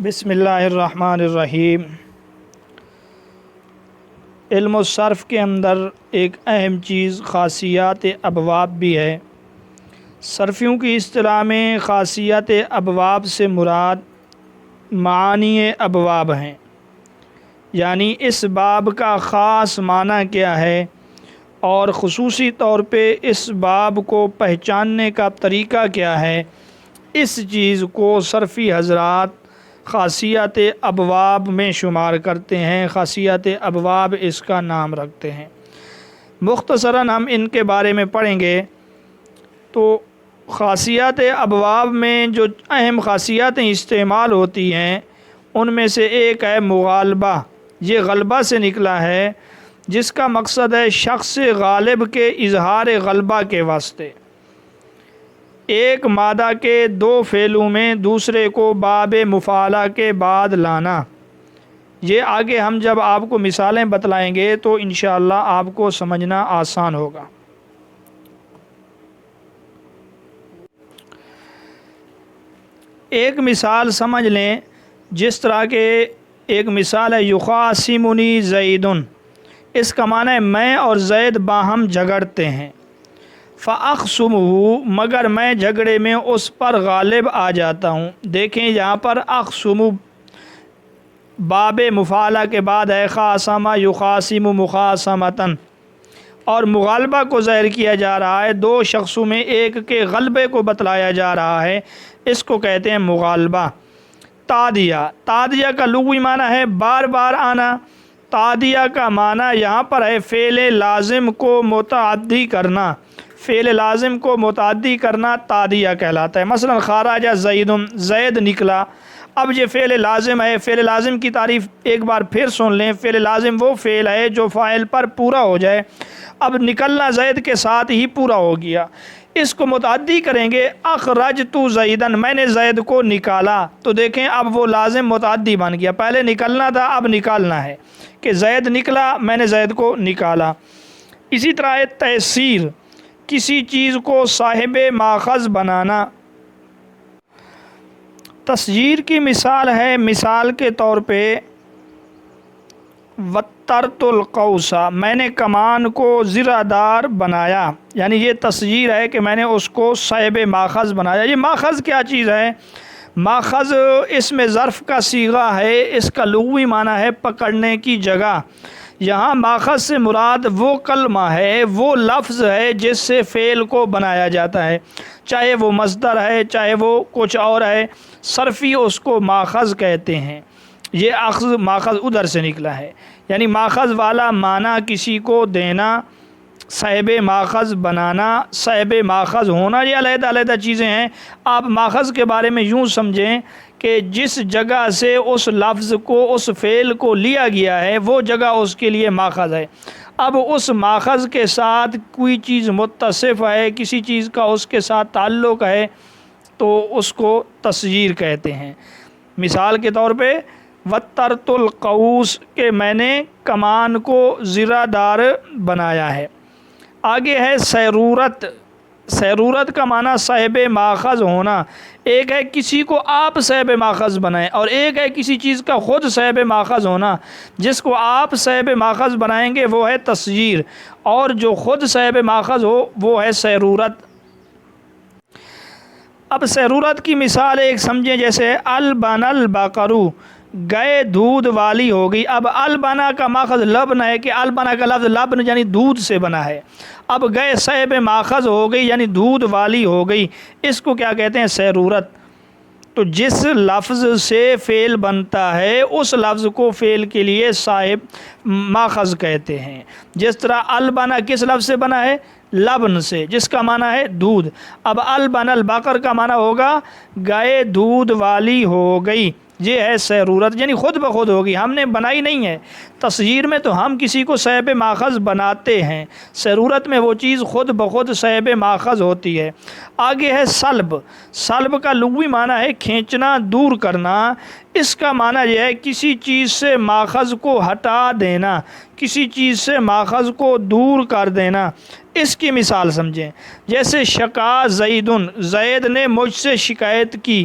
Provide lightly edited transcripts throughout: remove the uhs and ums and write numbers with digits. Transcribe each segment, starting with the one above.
بسم اللہ الرحمن الرحیم۔ علم و صرف کے اندر ایک اہم چیز خاصیات ابواب بھی ہے۔ صرفیوں کی اصطلاح میں خاصیات ابواب سے مراد معانی ابواب ہیں، یعنی اس باب کا خاص معنی کیا ہے اور خصوصی طور پہ اس باب کو پہچاننے کا طریقہ کیا ہے، اس چیز کو صرفی حضرات خاصیات ابواب میں شمار کرتے ہیں، خاصیات ابواب اس کا نام رکھتے ہیں۔ مختصراً ہم ان کے بارے میں پڑھیں گے تو خاصیات ابواب میں جو اہم خاصیاتیں استعمال ہوتی ہیں ان میں سے ایک ہے مغالبہ۔ یہ غلبہ سے نکلا ہے، جس کا مقصد ہے شخص غالب کے اظہار غلبہ کے واسطے ایک مادہ کے دو فعلوں میں دوسرے کو باب مفعلہ کے بعد لانا۔ یہ آگے ہم جب آپ کو مثالیں بتلائیں گے تو انشاءاللہ آپ کو سمجھنا آسان ہوگا۔ ایک مثال سمجھ لیں، جس طرح کے ایک مثال ہے یخاصمنی زیدن، اس کا معنی ہے میں اور زید باہم جھگڑتے ہیں۔ فاخصمہ، مگر میں جھگڑے میں اس پر غالب آ جاتا ہوں۔ دیکھیں یہاں پر اخصم باب مفعلہ کے بعد ہے خاصمہ یخاصم مخاصمتاً، اور مغالبہ کو ظاہر کیا جا رہا ہے، دو شخصوں میں ایک کے غلبے کو بتلایا جا رہا ہے، اس کو کہتے ہیں مغالبہ۔ تعدیہ، تعدیہ کا لغوی معنی ہے بار بار آنا۔ تعدیہ کا معنی یہاں پر ہے فعل لازم کو متعدی کرنا۔ فعل لازم کو متعدی کرنا تعدیہ کہلاتا ہے۔ مثلا خرج زید، زید نکلا۔ اب یہ فعل لازم ہے، فعل لازم کی تعریف ایک بار پھر سن لیں۔ فعل لازم وہ فعل ہے جو فاعل پر پورا ہو جائے۔ اب نکلنا زید کے ساتھ ہی پورا ہو گیا، اس کو متعدی کریں گے اخرجت زیدن، میں نے زید کو نکالا، تو دیکھیں اب وہ لازم متعدی بن گیا، پہلے نکلنا تھا اب نکالنا ہے کہ زید نکلا میں نے زید کو نکالا۔ اسی طرح ہے تیسیر، کسی چیز کو صاحب ماخذ بنانا۔ تسجیر کی مثال ہے، مثال کے طور پہ وترت القوس، میں نے کمان کو زرہ دار بنایا، یعنی یہ تسجیر ہے کہ میں نے اس کو صاحب ماخذ بنایا۔ یہ ماخذ کیا چیز ہے؟ ماخذ اسم ظرف کا صیغہ ہے، اس کا لغوی معنی ہے پکڑنے کی جگہ۔ یہاں ماخذ سے مراد وہ کلمہ ہے، وہ لفظ ہے جس سے فعل کو بنایا جاتا ہے، چاہے وہ مصدر ہے چاہے وہ کچھ اور ہے، صرفی اس کو ماخذ کہتے ہیں۔ یہ اخذ ماخذ ادھر سے نکلا ہے، یعنی ماخذ والا معنی کسی کو دینا، صاحب ماخذ بنانا، صاحب ماخذ ہونا، یہ علیحدہ علیحدہ چیزیں ہیں۔ آپ ماخذ کے بارے میں یوں سمجھیں کہ جس جگہ سے اس لفظ کو اس فعل کو لیا گیا ہے وہ جگہ اس کے لیے ماخذ ہے۔ اب اس ماخذ کے ساتھ کوئی چیز متصف ہے، کسی چیز کا اس کے ساتھ تعلق ہے، تو اس کو تسجیر کہتے ہیں۔ مثال کے طور پہ وترت القوس، کہ میں نے کمان کو زرہ دار بنایا ہے۔ آگے ہے سیرورت۔ سیرورت کا معنی صاحب ماخذ ہونا۔ ایک ہے کسی کو آپ صاحب ماخذ بنائیں، اور ایک ہے کسی چیز کا خود صاحب ماخذ ہونا۔ جس کو آپ صاحب ماخذ بنائیں گے وہ ہے تسجیر، اور جو خود صاحب ماخذ ہو وہ ہے سیرورت۔ اب سیرورت کی مثال ایک سمجھیں، جیسے البن البقرو، گئے دودھ والی ہو گئی۔ اب البنا کا ماخذ لبن ہے، کہ البنا کا لفظ لبن یعنی دودھ سے بنا ہے۔ اب گئے صاحب ماخذ ہو گئی یعنی دودھ والی ہو گئی، اس کو کیا کہتے ہیں؟ سیرورت۔ تو جس لفظ سے فعل بنتا ہے اس لفظ کو فعل کے لیے صاحب ماخذ کہتے ہیں۔ جس طرح البنا کس لفظ سے بنا ہے؟ لبن سے، جس کا معنی ہے دودھ۔ اب البن البقر کا معنی ہوگا گائے دودھ والی ہو گئی، یہ ہے سیرورت، یعنی خود بخود ہوگی، ہم نے بنائی نہیں ہے۔ تسجیر میں تو ہم کسی کو صاحب ماخذ بناتے ہیں، سیرورت میں وہ چیز خود بخود صاحب ماخذ ہوتی ہے۔ آگے ہے سلب۔ سلب کا لغوی معنی ہے کھینچنا، دور کرنا۔ اس کا معنی یہ ہے کسی چیز سے ماخذ کو ہٹا دینا، کسی چیز سے ماخذ کو دور کر دینا۔ اس کی مثال سمجھیں، جیسے شکا زیدن، زید نے مجھ سے شکایت کی۔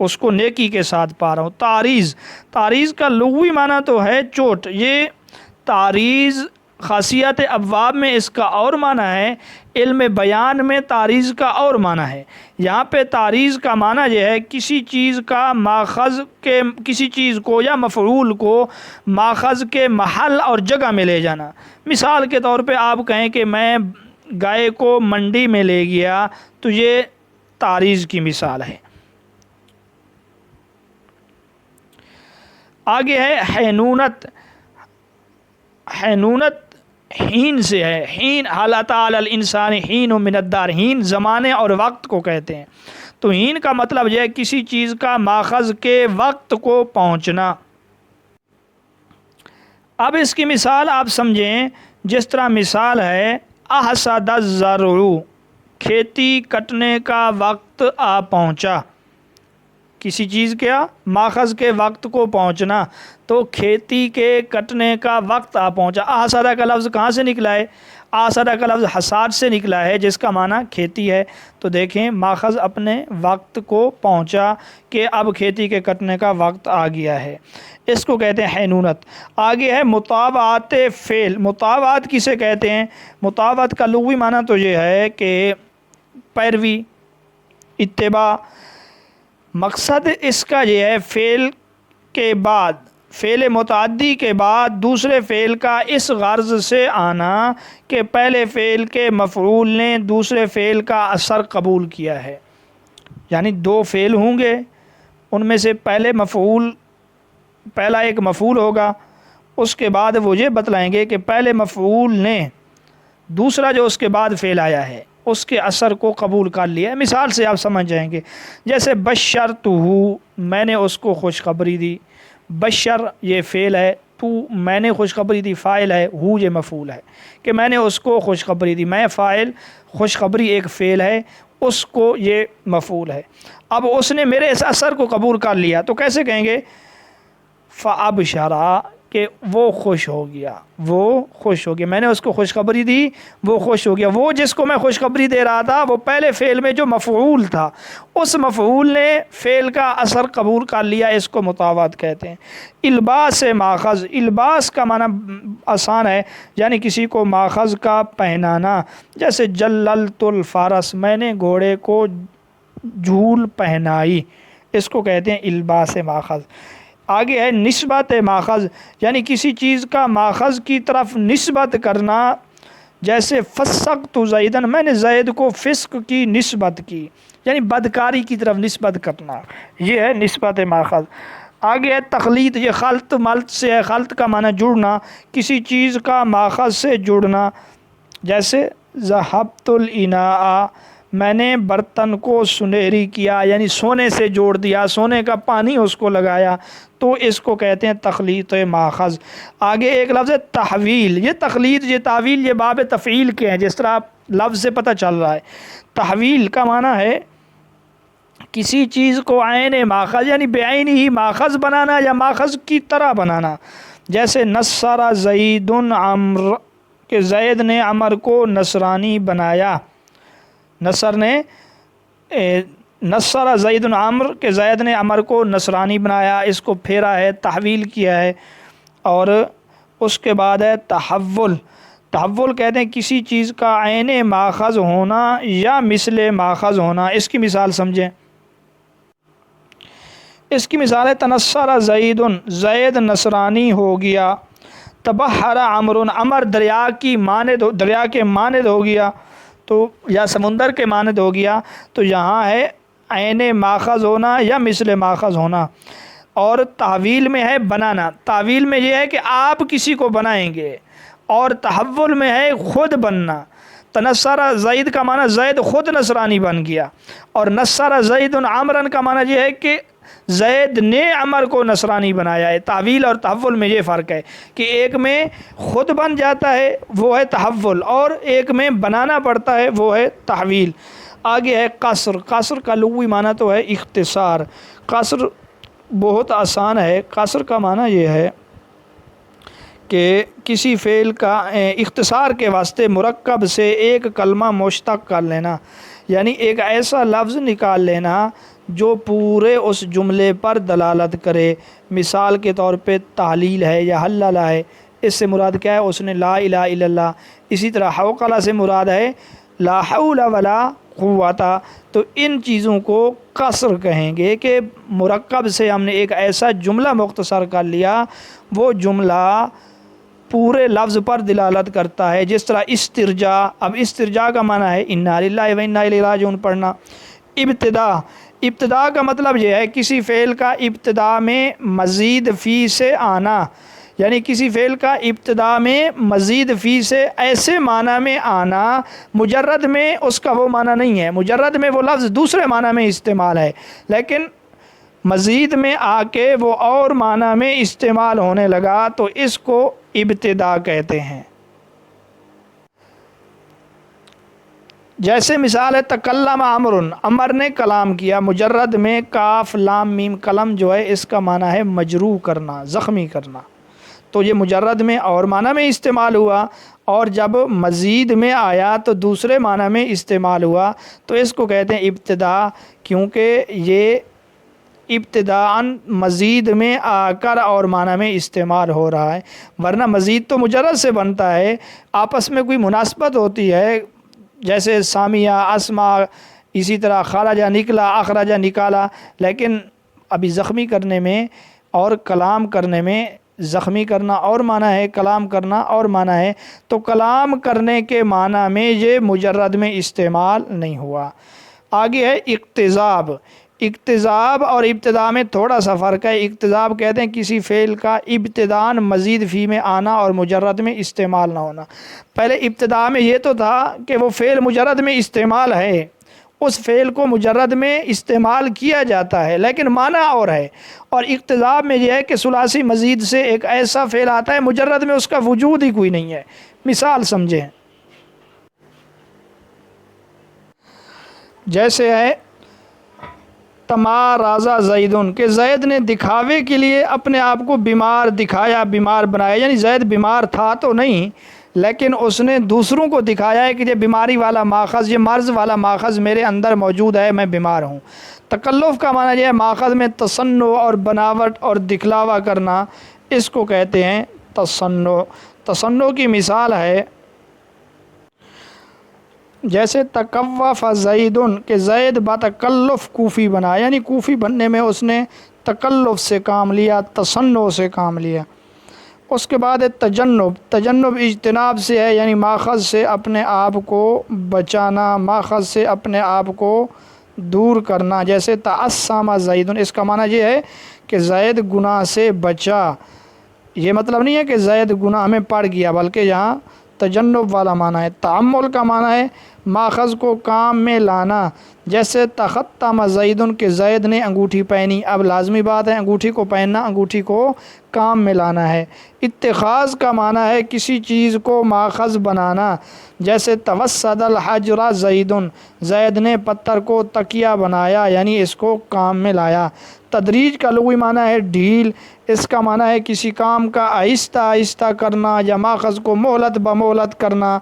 اس کو نیکی کے ساتھ پا رہا ہوں۔ تعریض، تعریض کا لغوی معنی تو ہے چوٹ، یہ تعریض خاصیت ابواب میں اس کا اور معنی ہے، علم بیان میں تعریض کا اور معنی ہے۔ یہاں پہ تعریض کا معنی یہ ہے کسی چیز کا ماخذ کے، کسی چیز کو یا مفعول کو ماخذ کے محل اور جگہ میں لے جانا۔ مثال کے طور پہ آپ کہیں کہ میں گائے کو منڈی میں لے گیا، تو یہ تعریض کی مثال ہے۔ آگے ہے حینونت، حینونت حین سے ہے، حین حل اتی علی الانسان حین من الدہر، حین زمانے اور وقت کو کہتے ہیں۔ تو حین کا مطلب یہ ہے کسی چیز کا ماخذ کے وقت کو پہنچنا۔ اب اس کی مثال آپ سمجھیں، جس طرح مثال ہے احصد الزرع، کھیتی کٹنے کا وقت آ پہنچا، کسی چیز کیا ماخذ کے وقت کو پہنچنا، تو کھیتی کے کٹنے کا وقت آ پہنچا۔ احصدہ کا لفظ کہاں سے نکلا ہے؟ احصدہ کا لفظ حصاد سے نکلا ہے، جس کا معنی کھیتی ہے۔ تو دیکھیں ماخذ اپنے وقت کو پہنچا کہ اب کھیتی کے کٹنے کا وقت آ گیا ہے، اس کو کہتے ہیں حینونت۔ آگے ہے مطابعت فعل، مطابعت کسے کہتے ہیں؟ مطابعت کا لغوی معنی تو یہ ہے کہ پیروی، اتباع۔ مقصد اس کا یہ ہے فعل کے بعد، فعل متعدی کے بعد دوسرے فعل کا اس غرض سے آنا کہ پہلے فعل کے مفعول نے دوسرے فعل کا اثر قبول کیا ہے۔ یعنی دو فعل ہوں گے، ان میں سے پہلا ایک مفعول ہوگا، اس کے بعد وہ یہ بتلائیں گے کہ پہلے مفعول نے دوسرا جو اس کے بعد فعل آیا ہے اس کے اثر کو قبول کر لیا ہے۔ مثال سے آپ سمجھ جائیں گے، جیسے بشرتہ، میں نے اس کو خوشخبری دی۔ بشر یہ فعل ہے، تو میں نے خوشخبری دی فاعل ہے، ہو یہ مفعول ہے کہ میں نے اس کو خوشخبری دی، میں فاعل، خوشخبری ایک فعل ہے، اس کو یہ مفعول ہے۔ اب اس نے میرے اس اثر کو قبول کر لیا، تو کیسے کہیں گے؟ فَأَبْشَرَ، کہ وہ خوش ہو گیا، وہ خوش ہو گیا، میں نے اس کو خوشخبری دی، وہ خوش ہو گیا۔ وہ جس کو میں خوشخبری دے رہا تھا وہ پہلے فعل میں جو مفعول تھا، اس مفعول نے فعل کا اثر قبول کر لیا، اس کو مطابعت کہتے ہیں۔ الباس ماخذ، الباس کا معنی آسان ہے، یعنی کسی کو ماخذ کا پہنانا، جیسے جللت الفرس، میں نے گھوڑے کو جھول پہنائی، اس کو کہتے ہیں الباس ماخذ۔ آگے ہے نسبت ماخذ، یعنی کسی چیز کا ماخذ کی طرف نسبت کرنا، جیسے فسقت زیدن، میں نے زید کو فسق کی نسبت کی، یعنی بدکاری کی طرف نسبت کرنا، یہ ہے نسبت ماخذ۔ آگے ہے تخلیط، یہ خلط ملط سے ہے، خلط کا معنی جڑنا، کسی چیز کا ماخذ سے جڑنا، جیسے ذہبت الاناء، میں نے برتن کو سنہری کیا، یعنی سونے سے جوڑ دیا، سونے کا پانی اس کو لگایا، تو اس کو کہتے ہیں تخلیط ماخذ۔ آگے ایک لفظ ہے تحویل، یہ تخلیط، یہ تعویل، یہ باب تفعیل کے ہیں، جس طرح لفظ سے پتہ چل رہا ہے۔ تحویل کا معنی ہے کسی چیز کو عین ماخذ، یعنی بعین ہی ماخذ بنانا یا ماخذ کی طرح بنانا، جیسے نصر زید عمر، کہ زید نے عمر کو نصرانی بنایا، نصر زید عمر، کہ زید نے عمر کو نصرانی بنایا، اس کو پھیرا ہے، تحویل کیا ہے۔ اور اس کے بعد ہے تحول، تحول کہتے ہیں کسی چیز کا عین ماخذ ہونا یا مثل ماخذ ہونا۔ اس کی مثال سمجھیں، اس کی مثال ہے تنصر زید، زید نصرانی ہو گیا۔ تبحر عمر، عمر دریا کی مانند، دریا کے مانند ہو گیا، تو یا سمندر کے مانند ہو گیا، تو یہاں ہے عین ماخذ ہونا یا مثل ماخذ ہونا۔ اور تعویل میں ہے بنانا، تعویل میں یہ ہے کہ آپ کسی کو بنائیں گے، اور تحول میں ہے خود بننا۔ تنصر زید کا معنی زید خود نصرانی بن گیا، اور نصر زید عمرن کا معنی یہ ہے کہ زید نے عمر کو نصرانی بنایا ہے۔ تعویل اور تحول میں یہ فرق ہے کہ ایک میں خود بن جاتا ہے وہ ہے تحول، اور ایک میں بنانا پڑتا ہے وہ ہے تحویل۔ آگے ہے قصر، قصر کا لغوی معنی تو ہے اختصار۔ قصر بہت آسان ہے، قصر کا معنی یہ ہے کہ کسی فعل کا اختصار کے واسطے مرکب سے ایک کلمہ مشتق کر لینا، یعنی ایک ایسا لفظ نکال لینا جو پورے اس جملے پر دلالت کرے۔ مثال کے طور پہ تعلیل ہے یا حللہ ہے، اس سے مراد کیا ہے؟ اس نے لا الہ الا اللہ۔ اسی طرح حوقلہ سے مراد ہے لا حول ولا قوت۔ تو ان چیزوں کو قصر کہیں گے کہ مرکب سے ہم نے ایک ایسا جملہ مختصر کر لیا، وہ جملہ پورے لفظ پر دلالت کرتا ہے۔ جس طرح استرجا، اب استرجا کا معنی ہے انا للہ و انا الیہ راجعون پڑھنا۔ ابتدا، ابتدا کا مطلب یہ ہے کسی فعل کا ابتدا میں مزید فی سے آنا، یعنی کسی فعل کا ابتدا میں مزید فی سے ایسے معنی میں آنا، مجرد میں اس کا وہ معنی نہیں ہے، مجرد میں وہ لفظ دوسرے معنی میں استعمال ہے، لیکن مزید میں آ کے وہ اور معنی میں استعمال ہونے لگا تو اس کو ابتدا کہتے ہیں۔ جیسے مثال ہے تکلم عمر، عمر نے کلام کیا، مجرد میں کاف لام میم کلم جو ہے اس کا معنی ہے مجروح کرنا، زخمی کرنا، تو یہ مجرد میں اور معنی میں استعمال ہوا، اور جب مزید میں آیا تو دوسرے معنی میں استعمال ہوا، تو اس کو کہتے ہیں ابتدا، کیونکہ یہ ابتداءً مزید میں آ کر اور معنی میں استعمال ہو رہا ہے، ورنہ مزید تو مجرد سے بنتا ہے، آپس میں کوئی مناسبت ہوتی ہے، جیسے سامیہ اسما، اسی طرح خارجہ نکلا، اخرجہ نکالا، لیکن ابھی زخمی کرنے میں اور کلام کرنے میں، زخمی کرنا اور معنی ہے، کلام کرنا اور معنی ہے، تو کلام کرنے کے معنی میں یہ مجرد میں استعمال نہیں ہوا۔ آگے ہے اقتضاب۔ اقتضاب اور ابتدا میں تھوڑا سا فرق ہے۔ اقتضاب کہتے ہیں کسی فعل کا ابتداءً مزید فی میں آنا اور مجرد میں استعمال نہ ہونا۔ پہلے ابتدا میں یہ تو تھا کہ وہ فعل مجرد میں استعمال ہے، اس فعل کو مجرد میں استعمال کیا جاتا ہے لیکن معنی اور ہے، اور اقتضاب میں یہ ہے کہ ثلاثی مزید سے ایک ایسا فعل آتا ہے مجرد میں اس کا وجود ہی کوئی نہیں ہے۔ مثال سمجھیں، جیسے ہے تمارازا زیدن، کہ زید نے دکھاوے کے لیے اپنے آپ کو بیمار دکھایا، بیمار بنایا، یعنی زید بیمار تھا تو نہیں، لیکن اس نے دوسروں کو دکھایا ہے کہ یہ بیماری والا ماخذ، یہ مرض والا ماخذ میرے اندر موجود ہے، میں بیمار ہوں۔ تکلف کا معنی یہ ہے ماخذ میں تصنع اور بناوٹ اور دکھلاوا کرنا، اس کو کہتے ہیں تصنع۔ تصنع کی مثال ہے جیسے تکوف زیدن، کہ زید بتکلف کوفی بنا، یعنی کوفی بننے میں اس نے تکلف سے کام لیا، تصنع سے کام لیا۔ اس کے بعد ہے تجنب۔ تجنب اجتناب سے ہے، یعنی ماخذ سے اپنے آپ کو بچانا، ماخذ سے اپنے آپ کو دور کرنا، جیسے تعصم زیدن، اس کا معنی یہ ہے کہ زید گناہ سے بچا، یہ مطلب نہیں ہے کہ زید گناہ میں پڑ گیا، بلکہ یہاں تجنب والا معنی ہے۔ تعمل کا معنی ہے ماخذ کو کام میں لانا، جیسے تختم زیدن، کہ زید نے انگوٹھی پہنی، اب لازمی بات ہے انگوٹھی کو پہننا، انگوٹھی کو کام میں لانا ہے۔ اتخاذ کا معنی ہے کسی چیز کو ماخذ بنانا، جیسے توسد الحجر زیدن، زید نے پتھر کو تکیہ بنایا، یعنی اس کو کام میں لایا۔ تدریج کا لغوی معنی ہے ڈھیل، اس کا معنی ہے کسی کام کا آہستہ آہستہ کرنا یا ماخذ کو مہلت بمہلت کرنا،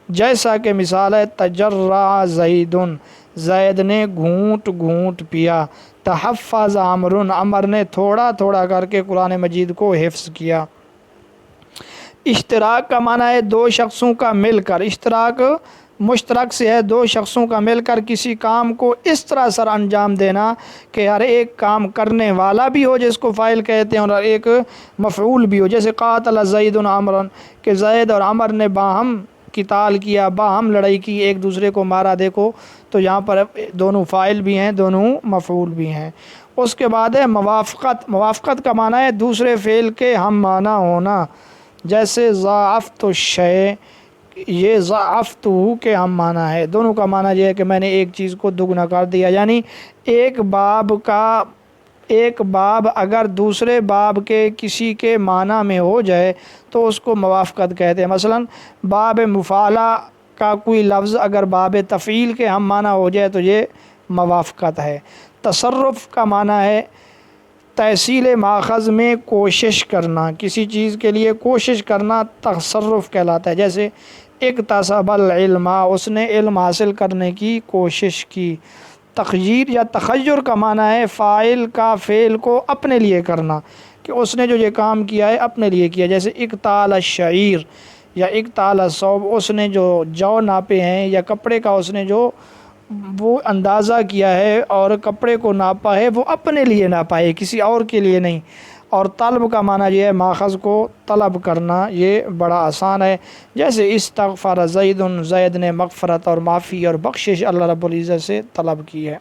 جیسا کہ مثال ہے تجرع زیدن، زید نے گھونٹ گھونٹ پیا۔ تحفظ عمر، عمر نے تھوڑا تھوڑا کر کے قرآن مجید کو حفظ کیا۔ اشتراک کا معنی ہے دو شخصوں کا مل کر، اشتراک مشترک سے ہے دو شخصوں کا مل کر کسی کام کو اس طرح سر انجام دینا کہ ہر ایک کام کرنے والا بھی ہو جس کو فاعل کہتے ہیں اور ایک مفعول بھی ہو، جیسے قاتل زید عمرا، کہ زید اور عمر نے باہم قتال کیا، باہم لڑائی کی، ایک دوسرے کو مارا۔ دیکھو تو یہاں پر دونوں فاعل بھی ہیں، دونوں مفعول بھی ہیں۔ اس کے بعد ہے موافقت۔ موافقت کا معنی ہے دوسرے فعل کے ہم معنی ہونا، جیسے ضاعفت الشیء، یہ ضاعفت کے ہم معنی ہے، دونوں کا معنی یہ ہے کہ میں نے ایک چیز کو دگنا کر دیا، یعنی ایک باب اگر دوسرے باب کے کسی کے معنی میں ہو جائے تو اس کو موافقت کہتے ہیں۔ مثلا باب مفعلہ کا کوئی لفظ اگر باب تفعیل کے ہم معنی ہو جائے تو یہ موافقت ہے۔ تصرف کا معنی ہے تحصیل ماخذ میں کوشش کرنا، کسی چیز کے لیے کوشش کرنا تصرف کہلاتا ہے، جیسے اکتسب العلم، اس نے علم حاصل کرنے کی کوشش کی۔ تخییر یا تخیر کا معنی ہے فاعل کا فعل کو اپنے لیے کرنا، کہ اس نے جو یہ کام کیا ہے اپنے لیے کیا، جیسے اکتال الشعیر یا اکتال الثوب، اس نے جو جو ناپے ہیں یا کپڑے کا اس نے جو وہ اندازہ کیا ہے اور کپڑے کو ناپا ہے وہ اپنے لیے ناپا ہے، کسی اور کے لیے نہیں۔ اور طلب کا معنی یہ ہے ماخذ کو طلب کرنا، یہ بڑا آسان ہے، جیسے استغفر زید، زید نے مغفرت اور معافی اور بخشش اللہ رب العزت سے طلب کی ہے۔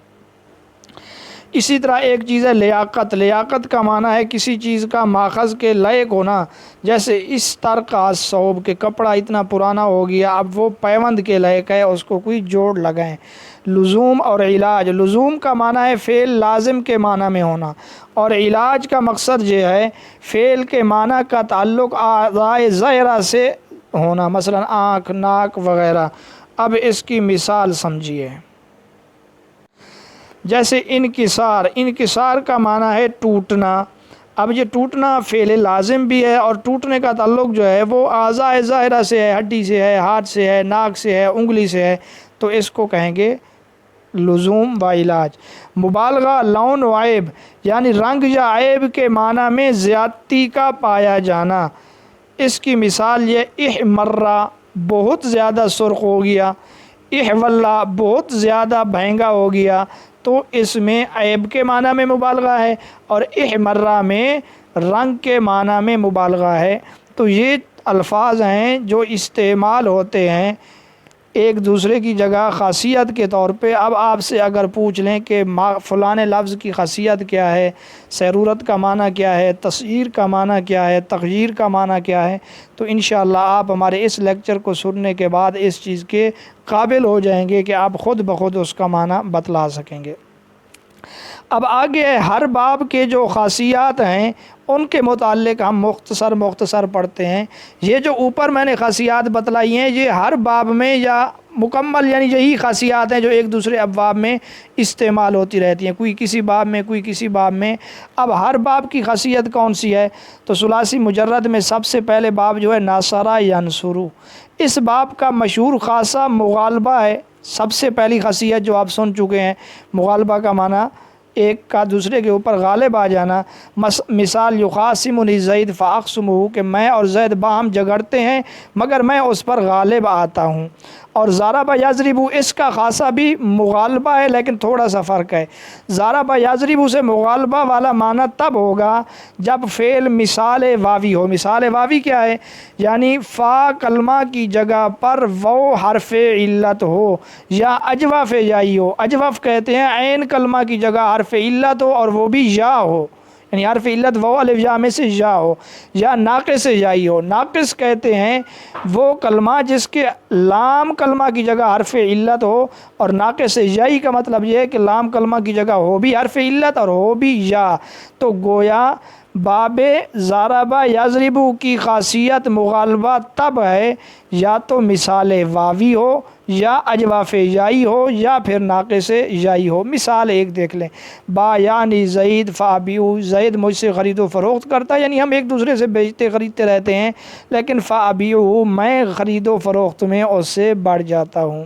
اسی طرح ایک چیز ہے لیاقت، لیاقت کا معنی ہے کسی چیز کا ماخذ کے لائق ہونا، جیسے استرقا الثوب کہ کپڑا اتنا پرانا ہو گیا اب وہ پیوند کے لائق ہے، اس کو کوئی جوڑ لگائیں۔ لزوم اور علاج، لزوم کا معنی ہے فعل لازم کے معنی میں ہونا، اور علاج کا مقصد یہ ہے فعل کے معنی کا تعلق اعضائے ظاہرہ سے ہونا، مثلا آنکھ، ناک وغیرہ۔ اب اس کی مثال سمجھیے، جیسے انکسار، انکسار کا معنی ہے ٹوٹنا۔ اب یہ ٹوٹنا فعل لازم بھی ہے اور ٹوٹنے کا تعلق جو ہے وہ اعضائے ظاہرہ سے ہے، ہڈی سے ہے، ہاتھ سے ہے، ناک سے ہے، انگلی سے ہے، تو اس کو کہیں گے لزوم و علاج۔ مبالغہ لون و عیب، یعنی رنگ یا عیب کے معنی میں زیادتی کا پایا جانا۔ اس کی مثال یہ احمرہ بہت زیادہ سرخ ہو گیا، احولہ بہت زیادہ مہنگا ہو گیا، تو اس میں عیب کے معنی میں مبالغہ ہے اور احمرہ میں رنگ کے معنی میں مبالغہ ہے۔ تو یہ الفاظ ہیں جو استعمال ہوتے ہیں ایک دوسرے کی جگہ خاصیت کے طور پہ۔ اب آپ سے اگر پوچھ لیں کہ فلاں لفظ کی خاصیت کیا ہے، سیرورت کا معنی کیا ہے، تصغیر کا معنی کیا ہے، تغییر کا معنی کیا ہے، تو انشاءاللہ آپ ہمارے اس لیکچر کو سننے کے بعد اس چیز کے قابل ہو جائیں گے کہ آپ خود بخود اس کا معنی بتلا سکیں گے۔ اب آگے ہر باب کے جو خاصیات ہیں ان کے متعلق ہم مختصر پڑھتے ہیں۔ یہ جو اوپر میں نے خاصیات بتلائی ہیں یہ ہر باب میں یا مکمل یعنی یہی خاصیات ہیں جو ایک دوسرے ابواب میں استعمال ہوتی رہتی ہیں، کوئی کسی باب میں کوئی کسی باب میں۔ اب ہر باب کی خاصیت کون سی ہے؟ تو ثلاثی مجرد میں سب سے پہلے باب جو ہے ناصرہ ینصرو، اس باب کا مشہور خاصہ مغالبہ ہے۔ سب سے پہلی خاصیت جو آپ سن چکے ہیں، مغالبہ کا معنی ایک کا دوسرے کے اوپر غالب آ جانا۔ مثال یخاصمنی زید فاخصمہ، کہ میں اور زید باہم جھگڑتے ہیں مگر میں اس پر غالب آتا ہوں۔ اور ضرب یضرب، اس کا خاصہ بھی مغالبہ ہے لیکن تھوڑا سا فرق ہے۔ ضرب یضرب سے مغالبہ والا معنی تب ہوگا جب فعل مثال واوی ہو۔ مثال واوی کیا ہے؟ یعنی فا کلمہ کی جگہ پر وہ حرف علت ہو یا اجوف یائی ہو۔ اجوف کہتے ہیں عین کلمہ کی جگہ حرف علت ہو اور وہ بھی یا ہو، یعنی حرف علت وہ الف یا میں سے یا ہو، یا ناقص یائی ہو۔ ناقص کہتے ہیں وہ کلمہ جس کے لام کلمہ کی جگہ حرف علت ہو، اور ناقص یائی کا مطلب یہ ہے کہ لام کلمہ کی جگہ ہو بھی حرف علت اور ہو بھی یا۔ تو گویا باب ضرب یضرب کی خاصیت مغالبہ تب ہے یا تو مثال واوی ہو یا اجواف یائی ہو یا پھر ناقص یائی ہو۔ مثال ایک دیکھ لیں، با یعنی زید فابیو، زید مجھ سے خرید و فروخت کرتا ہے، یعنی ہم ایک دوسرے سے بیچتے خریدتے رہتے ہیں، لیکن فابیو میں خرید و فروخت میں اس سے بڑھ جاتا ہوں۔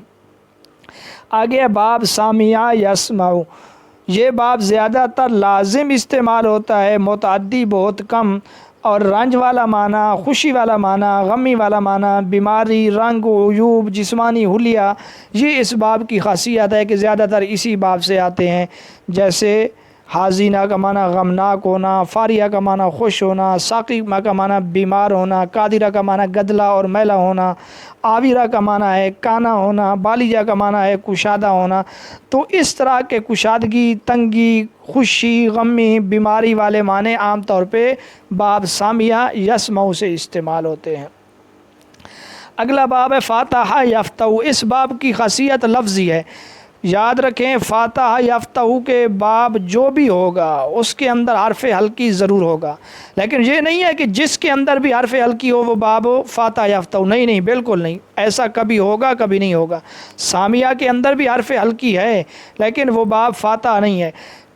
آگے باب سامع یسمع، یہ باب زیادہ تر لازم استعمال ہوتا ہے، متعدی بہت کم، اور رنج والا معنی، خوشی والا معنی، غمی والا معنی، بیماری، رنگ، عیوب، جسمانی حلیہ، یہ اس باب کی خاصیت ہے کہ زیادہ تر اسی باب سے آتے ہیں۔ جیسے حازینہ کا معنی غمناک ہونا، فاریہ کا معنی خوش ہونا، ساقیمہ کا معنی بیمار ہونا، قادرہ کا معنی گدلا اور میلا ہونا، آویرہ کا معنی ہے کانا ہونا، بالیجہ کا معنی ہے کشادہ ہونا۔ تو اس طرح کے کشادگی، تنگی، خوشی، غمی، بیماری والے معنی عام طور پہ باب سامع یسمع سے استعمال ہوتے ہیں۔ اگلا باب ہے فاتح یفتح، اس باب کی خاصیت لفظی ہے۔ یاد رکھیں فاتح یفتح کے باب جو بھی ہوگا اس کے اندر حرف حلقی ضرور ہوگا، لیکن یہ نہیں ہے کہ جس کے اندر بھی حرف حلقی ہو وہ باب فاتح یفتح، نہیں بالکل نہیں، ایسا کبھی ہوگا کبھی نہیں ہوگا۔ سامیہ کے اندر بھی حرف حلقی ہے لیکن وہ باب فاتح نہیں ہے۔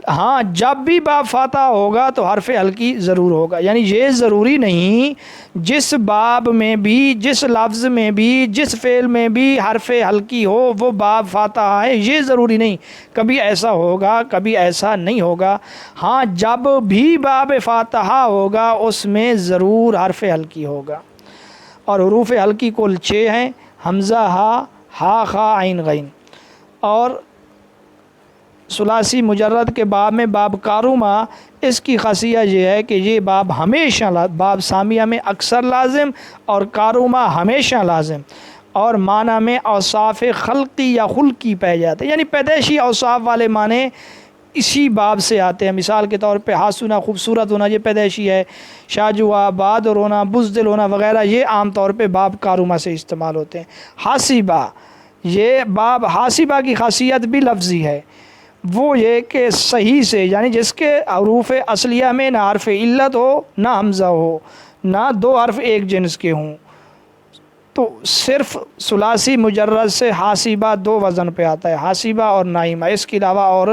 ہاں جب بھی باب فاتحہ ہوگا تو حرف ہلکی ضرور ہوگا، یعنی یہ ضروری نہیں جس باب میں بھی، جس لفظ میں بھی، جس فعل میں بھی حرف ہلکی ہو وہ باب فاتحہ ہے، یہ ضروری نہیں، کبھی ایسا ہوگا کبھی ایسا نہیں ہوگا۔ ہاں جب بھی باب فاتحہ ہوگا اس میں ضرور حرف ہلکی ہوگا۔ اور حروف ہلکی کل 6 ہیں، حمزہ، ہا، خا، عین، غین۔ اور ثلاثی مجرد کے باب میں باب کارما، اس کی خاصیت یہ ہے کہ یہ باب ہمیشہ باب سامیہ میں اکثر لازم اور کارما ہمیشہ لازم، اور معنی میں اوصاف خلقی یا خلقی پائے جاتے ہیں، یعنی پیدائشی اوصاف والے معنی اسی باب سے آتے ہیں۔ مثال کے طور پہ حسنا خوبصورت ہونا یہ پیدائشی ہے، شاجوا بہادر ہونا، بزدل ہونا وغیرہ یہ عام طور پہ باب کارما سے استعمال ہوتے ہیں۔ حاسبہ، یہ باب حاسبہ کی خاصیت بھی لفظی ہے، وہ یہ کہ صحیح سے، یعنی جس کے حروف اصلیہ میں نہ حرف علت ہو نہ حمزہ ہو نہ دو حرف ایک جنس کے ہوں، تو صرف ثلاثی مجرد سے حاسبہ 2 وزن پہ آتا ہے، حاسبہ اور نائمہ، اس کے علاوہ اور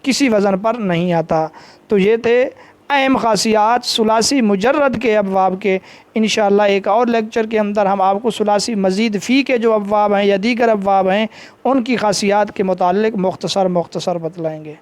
کسی وزن پر نہیں آتا۔ تو یہ تھے اہم خاصیات ثلاثی مجرد کے ابواب کے۔ انشاءاللہ ایک اور لیکچر کے اندر ہم آپ کو ثلاثی مزید فی کے جو ابواب ہیں یا دیگر ابواب ہیں ان کی خاصیات کے متعلق مختصر بتلائیں گے۔